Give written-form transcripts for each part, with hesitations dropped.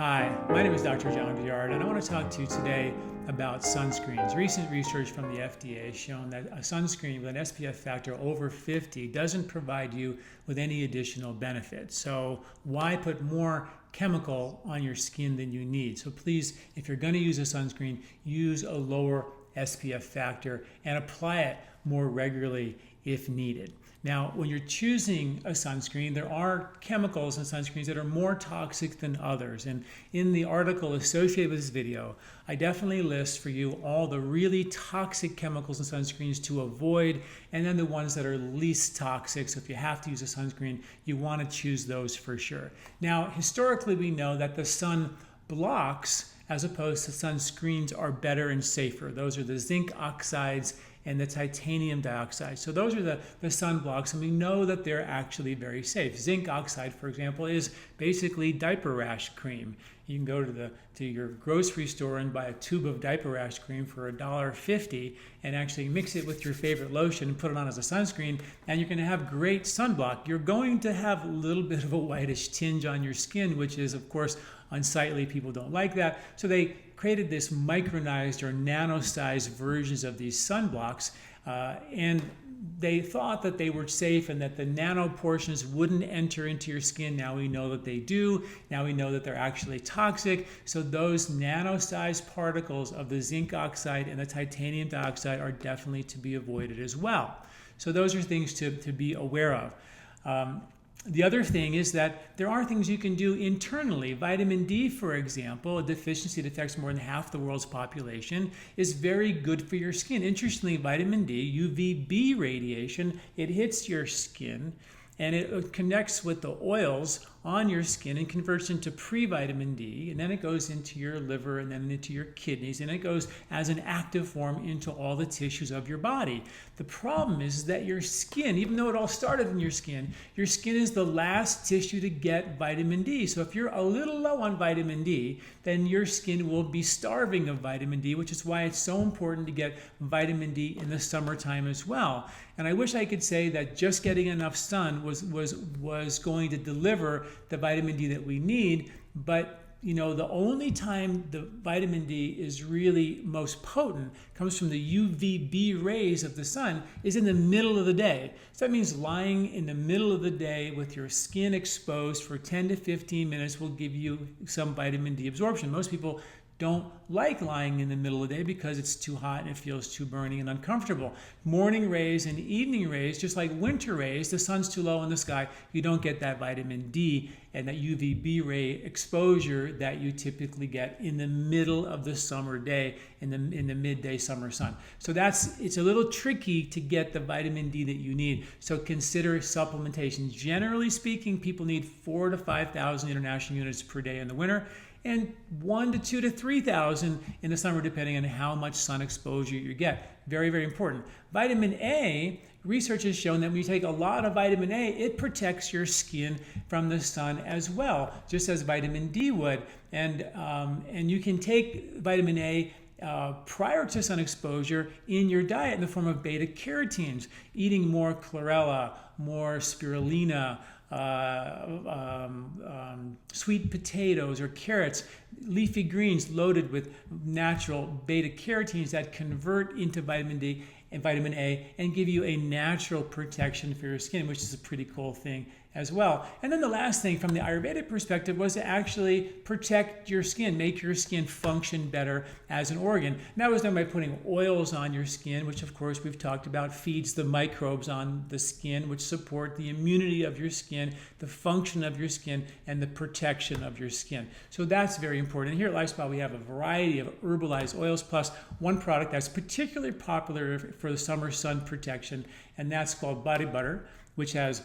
Hi, my name is Dr. John Douillard, and I want to talk to you today about sunscreens. Recent research from the FDA has shown that a sunscreen with an SPF factor over 50 doesn't provide you with any additional benefit. So why put more chemical on your skin than you need? So please, if you're going to use a sunscreen, use a lower SPF factor and apply it more regularly if needed. Now, when you're choosing a sunscreen, there are chemicals in sunscreens that are more toxic than others. And in the article associated with this video, I definitely list for you all the really toxic chemicals in sunscreens to avoid, and then the ones that are least toxic. So if you have to use a sunscreen, you want to choose those for sure. Now, historically, we know that the sun blocks as opposed to sunscreens are better and safer. Those are the zinc oxides and the titanium dioxide. So those are the sunblocks, and we know that they're actually very safe. Zinc oxide, for example, is basically diaper rash cream. You can go to your grocery store and buy a tube of diaper rash cream for $1.50 and actually mix it with your favorite lotion and put it on as a sunscreen, and you're gonna have great sunblock. You're going to have a little bit of a whitish tinge on your skin, which is, of course, unsightly. People don't like that. So they created this micronized or nano-sized versions of these sunblocks, and they thought that they were safe and that the nano portions wouldn't enter into your skin. Now we know that they do. Now we know that they're actually toxic. So those nano-sized particles of the zinc oxide and the titanium dioxide are definitely to be avoided as well. So those are things to be aware of. The other thing is that there are things you can do internally. Vitamin D, for example, a deficiency that affects more than half the world's population, is very good for your skin. Interestingly, vitamin D, UVB radiation, it hits your skin and it connects with the oils on your skin and converts into pre-vitamin D, and then it goes into your liver and then into your kidneys, and it goes as an active form into all the tissues of your body. The problem is that your skin, even though it all started in your skin is the last tissue to get vitamin D. So if you're a little low on vitamin D, then your skin will be starving of vitamin D, which is why it's so important to get vitamin D in the summertime as well. And I wish I could say that just getting enough sun was going to deliver the vitamin D that we need, but you know, the only time the vitamin D is really most potent comes from the UVB rays of the sun is in the middle of the day. So that means lying in the middle of the day with your skin exposed for 10 to 15 minutes will give you some vitamin D absorption. Most people don't like lying in the middle of the day because it's too hot and it feels too burning and uncomfortable. Morning rays and evening rays, just like winter rays, the sun's too low in the sky, you don't get that vitamin D and that UVB ray exposure that you typically get in the middle of the summer day, in the midday summer sun. So it's a little tricky to get the vitamin D that you need. So consider supplementation. Generally speaking, people need 4,000 to 5,000 international units per day in the winter, and 1,000 to 2,000 to 3,000 in the summer, depending on how much sun exposure you get. Very, very important. Vitamin A, research has shown that when you take a lot of vitamin A, it protects your skin from the sun as well, just as vitamin D would. And you can take vitamin A prior to sun exposure in your diet in the form of beta carotenes, eating more chlorella, more spirulina, sweet potatoes or carrots, leafy greens loaded with natural beta carotenes that convert into vitamin D and vitamin A and give you a natural protection for your skin, which is a pretty cool thing as well. And then the last thing from the Ayurvedic perspective was to actually protect your skin, make your skin function better as an organ. And that was done by putting oils on your skin, which of course we've talked about feeds the microbes on the skin, which support the immunity of your skin, the function of your skin, and the protection of your skin. So that's very important. And here at LifeSpa, we have a variety of herbalized oils, plus one product that's particularly popular for the summer sun protection, and that's called body butter, which has,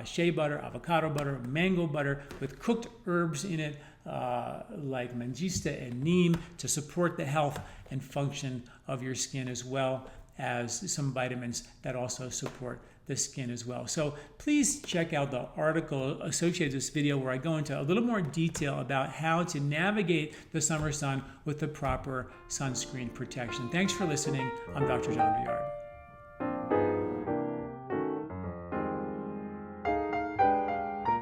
shea butter, avocado butter, mango butter with cooked herbs in it, like mangista and neem, to support the health and function of your skin, as well as some vitamins that also support the skin as well. So please check out the article associated with this video where I go into a little more detail about how to navigate the summer sun with the proper sunscreen protection. Thanks for listening. I'm Dr. John Douillard.